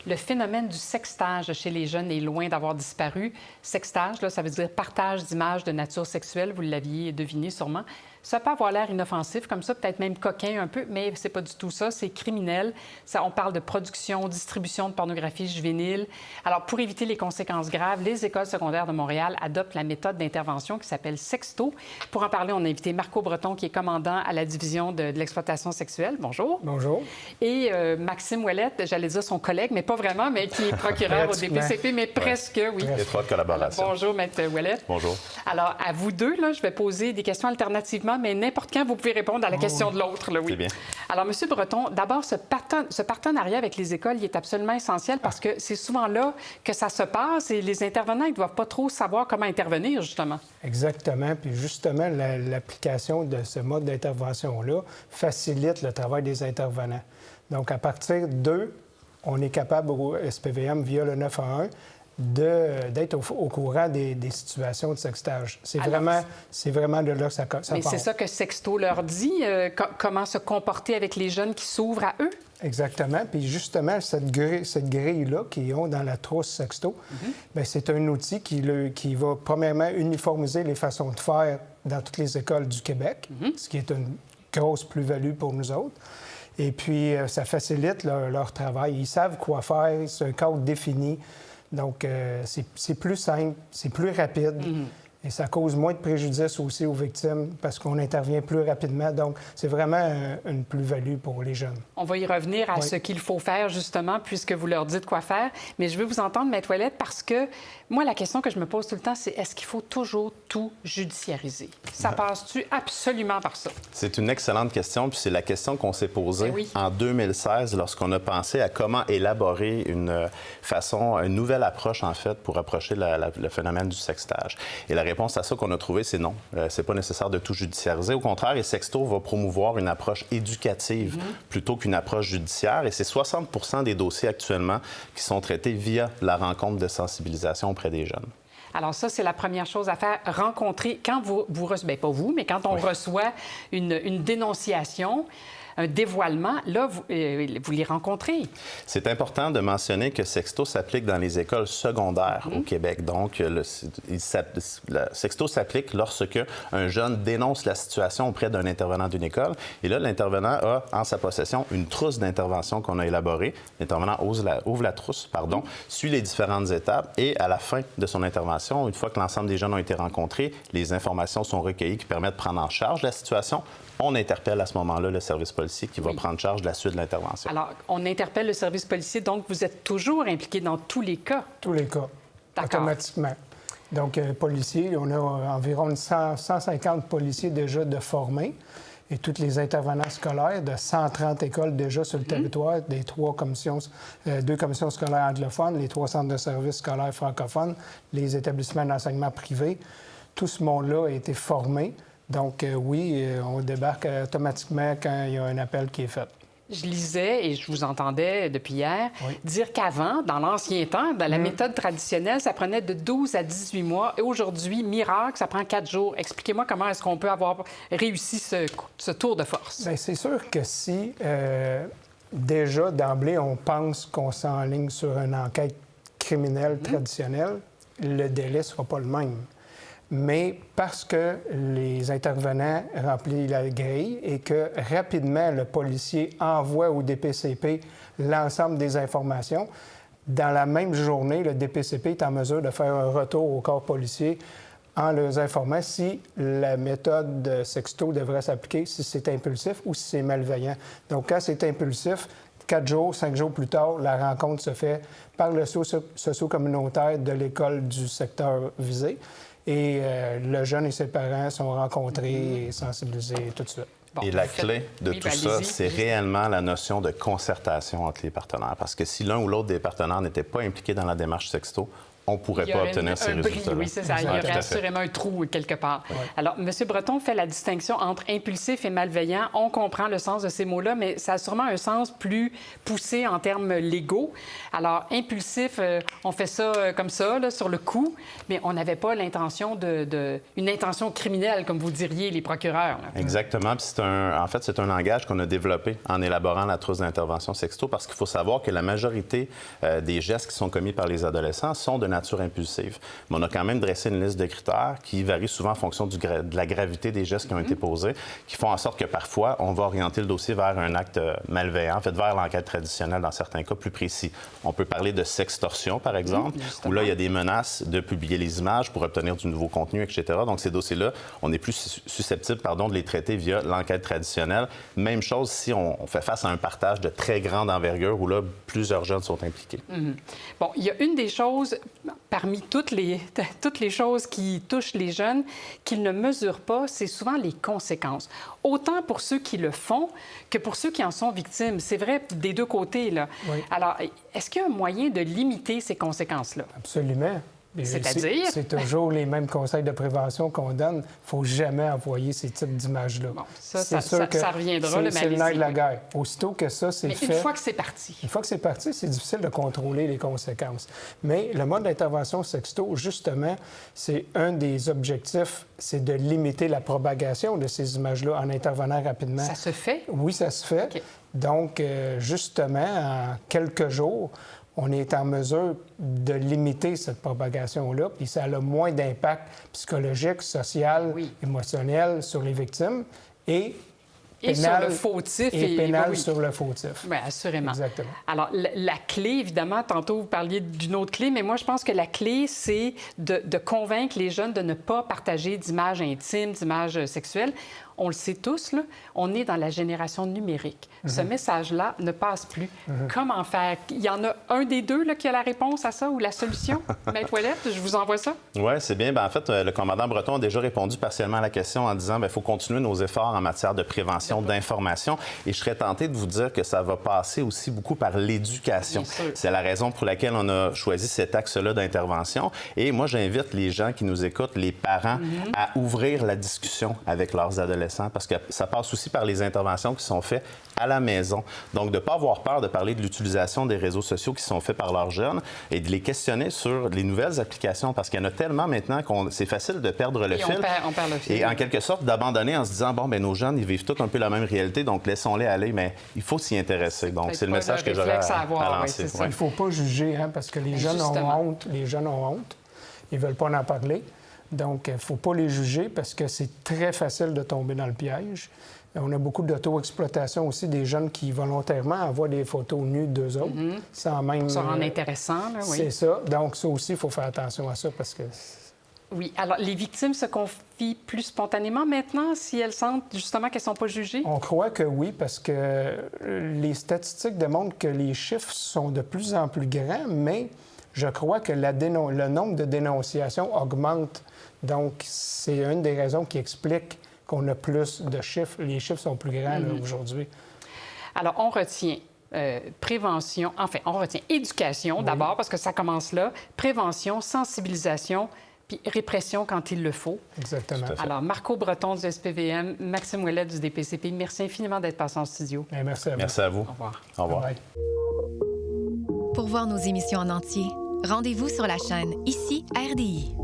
Le phénomène du sextage chez les jeunes est loin d'avoir disparu. Sextage, là, ça veut dire partage d'images de nature sexuelle, vous l'aviez deviné sûrement. Ça peut avoir l'air inoffensif comme ça, peut-être même coquin un peu, mais c'est pas du tout ça, c'est criminel. On parle de production, distribution de pornographie juvénile. Alors, pour éviter les conséquences graves, les écoles secondaires de Montréal adoptent la méthode d'intervention qui s'appelle Sexto. Pour en parler, on a invité Marco Breton, qui est commandant à la division de l'exploitation sexuelle. Bonjour. Bonjour. Et Maxime Ouellette, j'allais dire son collègue, mais pas vraiment, mais qui est procureur au DPCP, mais presque, oui. Étroite collaboration. Bonjour, Maître Ouellette. Bonjour. Alors, à vous deux, là, je vais poser des questions alternativement, mais n'importe quand, vous pouvez répondre à la question de l'autre. Oui. C'est bien. Alors, M. Breton, d'abord, ce partenariat avec les écoles, il est absolument essentiel parce que c'est souvent là que ça se passe et les intervenants, ils ne doivent pas trop savoir comment intervenir, justement. Exactement. Puis justement, l'application de ce mode d'intervention-là facilite le travail des intervenants. Donc, à partir d'eux, on est capable au SPVM, via le 911, d'être au courant des situations de sextage. C'est vraiment de là que ça part. Mais c'est ça que Sexto leur dit, comment se comporter avec les jeunes qui s'ouvrent à eux? Exactement. Puis justement, cette grille-là qu'ils ont dans la trousse Sexto, bien, c'est un outil qui va premièrement uniformiser les façons de faire dans toutes les écoles du Québec, ce qui est une grosse plus-value pour nous autres. Et puis, ça facilite leur travail. Ils savent quoi faire, c'est un cadre défini. Donc, c'est plus simple, c'est plus rapide. Et ça cause moins de préjudice aussi aux victimes parce qu'on intervient plus rapidement. Donc, c'est vraiment une plus-value pour les jeunes. On va y revenir à ce qu'il faut faire, justement, puisque vous leur dites quoi faire. Mais je veux vous entendre, Maître Ouellette, parce que moi, la question que je me pose tout le temps, c'est est-ce qu'il faut toujours tout judiciariser? Ça passe-tu absolument par ça? C'est une excellente question, puis c'est la question qu'on s'est posée en 2016 lorsqu'on a pensé à comment élaborer une nouvelle approche, en fait, pour approcher le phénomène du sextage. Et la réponse à ça qu'on a trouvé, c'est non. C'est pas nécessaire de tout judiciariser. Au contraire, et Sexto va promouvoir une approche éducative plutôt qu'une approche judiciaire. Et c'est 60 des dossiers actuellement qui sont traités via la rencontre de sensibilisation auprès des jeunes. Alors ça, c'est la première chose à faire, rencontrer, quand vous recevez, bien, pas vous, mais quand on reçoit une dénonciation, un dévoilement, là, vous les rencontrez. C'est important de mentionner que Sexto s'applique dans les écoles secondaires au Québec. Donc, Sexto s'applique lorsque un jeune dénonce la situation auprès d'un intervenant d'une école. Et là, l'intervenant a en sa possession une trousse d'intervention qu'on a élaborée. L'intervenant ouvre la trousse, suit les différentes étapes et à la fin de son intervention, une fois que l'ensemble des jeunes ont été rencontrés, les informations sont recueillies qui permettent de prendre en charge la situation. On interpelle à ce moment-là le service policier qui va prendre charge de la suite de l'intervention. Alors, on interpelle le service policier, donc vous êtes toujours impliqué dans tous les cas? Tous les cas, automatiquement. Donc, policiers, on a environ 150 policiers déjà de formés et tous les intervenants scolaires de 130 écoles déjà sur le territoire, des deux commissions scolaires anglophones, les 3 centres de services scolaires francophones, les établissements d'enseignement privés. Tout ce monde-là a été formé. Donc, on débarque automatiquement quand il y a un appel qui est fait. Je lisais, et je vous entendais depuis hier, dire qu'avant, dans l'ancien temps, dans la méthode traditionnelle, ça prenait de 12 à 18 mois. Et aujourd'hui, miracle, ça prend 4 jours. Expliquez-moi comment est-ce qu'on peut avoir réussi ce tour de force. Bien, c'est sûr que si, déjà, d'emblée, on pense qu'on s'enligne sur une enquête criminelle traditionnelle, le délai ne sera pas le même. Mais parce que les intervenants remplissent la grille et que rapidement le policier envoie au DPCP l'ensemble des informations, dans la même journée, le DPCP est en mesure de faire un retour au corps policier en leur informant si la méthode de Sexto devrait s'appliquer, si c'est impulsif ou si c'est malveillant. Donc, quand c'est impulsif, 4 jours, 5 jours plus tard, la rencontre se fait par le socio-communautaire de l'école du secteur visé. Et le jeune et ses parents sont rencontrés et sensibilisés tout de suite. Et la clé de tout ça, c'est réellement la notion de concertation entre les partenaires. Parce que si l'un ou l'autre des partenaires n'était pas impliqué dans la démarche Sexto, on ne pourrait pas obtenir ces résultats. Oui, c'est ça. Il y aurait assurément un trou quelque part. Ouais. Alors, M. Breton fait la distinction entre impulsif et malveillant. On comprend le sens de ces mots-là, mais ça a sûrement un sens plus poussé en termes légaux. Alors, impulsif, on fait ça comme ça, là, sur le coup, mais on n'avait pas l'intention une intention criminelle, comme vous diriez, les procureurs. Là. Exactement. Puis en fait, c'est un langage qu'on a développé en élaborant la trousse d'intervention sexto, parce qu'il faut savoir que la majorité des gestes qui sont commis par les adolescents sont de nature impulsive. Mais on a quand même dressé une liste de critères qui varie souvent en fonction de la gravité des gestes qui ont été posés, qui font en sorte que parfois, on va orienter le dossier vers un acte malveillant, en fait, vers l'enquête traditionnelle dans certains cas plus précis. On peut parler de sextorsion, par exemple, où là, il y a des menaces de publier les images pour obtenir du nouveau contenu, etc. Donc, ces dossiers-là, on est plus susceptible, de les traiter via l'enquête traditionnelle. Même chose si on fait face à un partage de très grande envergure, où là, plusieurs jeunes sont impliqués. Bon, il y a une des choses, parmi toutes les choses qui touchent les jeunes, qu'ils ne mesurent pas, c'est souvent les conséquences. Autant pour ceux qui le font que pour ceux qui en sont victimes. C'est vrai des deux côtés, là. Oui. Alors, est-ce qu'il y a un moyen de limiter ces conséquences-là? Absolument. C'est-à-dire? C'est toujours les mêmes conseils de prévention qu'on donne. Il ne faut jamais envoyer ces types d'images-là. Bon, ça reviendra, mais c'est le nerf de la guerre. Aussitôt que ça, c'est fait... Mais une fois que c'est parti. Une fois que c'est parti, c'est difficile de contrôler les conséquences. Mais le mode d'intervention sexto, justement, c'est un des objectifs, c'est de limiter la propagation de ces images-là en intervenant rapidement. Ça se fait? Oui, ça se fait. Okay. Donc, justement, en quelques jours, on est en mesure de limiter cette propagation-là, puis ça a le moins d'impact psychologique, social, émotionnel sur les victimes et pénal, sur le fautif. Et pénal sur le fautif. Oui, assurément. Exactement. Alors, la clé, évidemment, tantôt vous parliez d'une autre clé, mais moi, je pense que la clé, c'est de convaincre les jeunes de ne pas partager d'images intimes, d'images sexuelles. On le sait tous, là, on est dans la génération numérique. Ce message-là ne passe plus. Comment faire? Il y en a un des deux là, qui a la réponse à ça ou la solution? Maître Ouellette, je vous envoie ça. Oui, c'est bien. En fait, le commandant Breton a déjà répondu partiellement à la question en disant qu'il faut continuer nos efforts en matière de prévention, d'information. Et je serais tenté de vous dire que ça va passer aussi beaucoup par l'éducation. C'est la raison pour laquelle on a choisi cet axe-là d'intervention. Et moi, j'invite les gens qui nous écoutent, les parents, à ouvrir la discussion avec leurs adolescents, parce que ça passe aussi par les interventions qui sont faites à la maison. Donc, de ne pas avoir peur de parler de l'utilisation des réseaux sociaux qui sont faits par leurs jeunes et de les questionner sur les nouvelles applications, parce qu'il y en a tellement maintenant que c'est facile de perdre le fil. On perd le fil. Et en quelque sorte, d'abandonner en se disant, bon, bien, nos jeunes, ils vivent tous un peu la même réalité, donc laissons-les aller, mais il faut s'y intéresser. Donc, c'est le message que j'aurais à lancer. Il ne faut pas juger, parce que les jeunes ont honte. Les jeunes ont honte. Ils ne veulent pas en parler. Donc, il ne faut pas les juger parce que c'est très facile de tomber dans le piège. On a beaucoup d'auto-exploitation aussi, des jeunes qui volontairement envoient des photos nues d'eux autres, sans même... Ça rend intéressant, là, oui. C'est ça. Donc, ça aussi, il faut faire attention à ça parce que... Oui. Alors, les victimes se confient plus spontanément maintenant si elles sentent justement qu'elles ne sont pas jugées? On croit que oui, parce que les statistiques démontrent que les chiffres sont de plus en plus grands, mais je crois que le nombre de dénonciations augmente. Donc, c'est une des raisons qui explique qu'on a plus de chiffres. Les chiffres sont plus grands là, aujourd'hui. Alors, on retient prévention, enfin, on retient éducation d'abord, parce que ça commence là, prévention, sensibilisation, puis répression quand il le faut. Exactement. Alors, Marco Breton du SPVM, Maxime Ouellette du DPCP, merci infiniment d'être passé en studio. Bien, merci à vous. Merci à vous. Au revoir. Au revoir. Bye. Pour voir nos émissions en entier, rendez-vous sur la chaîne Ici RDI.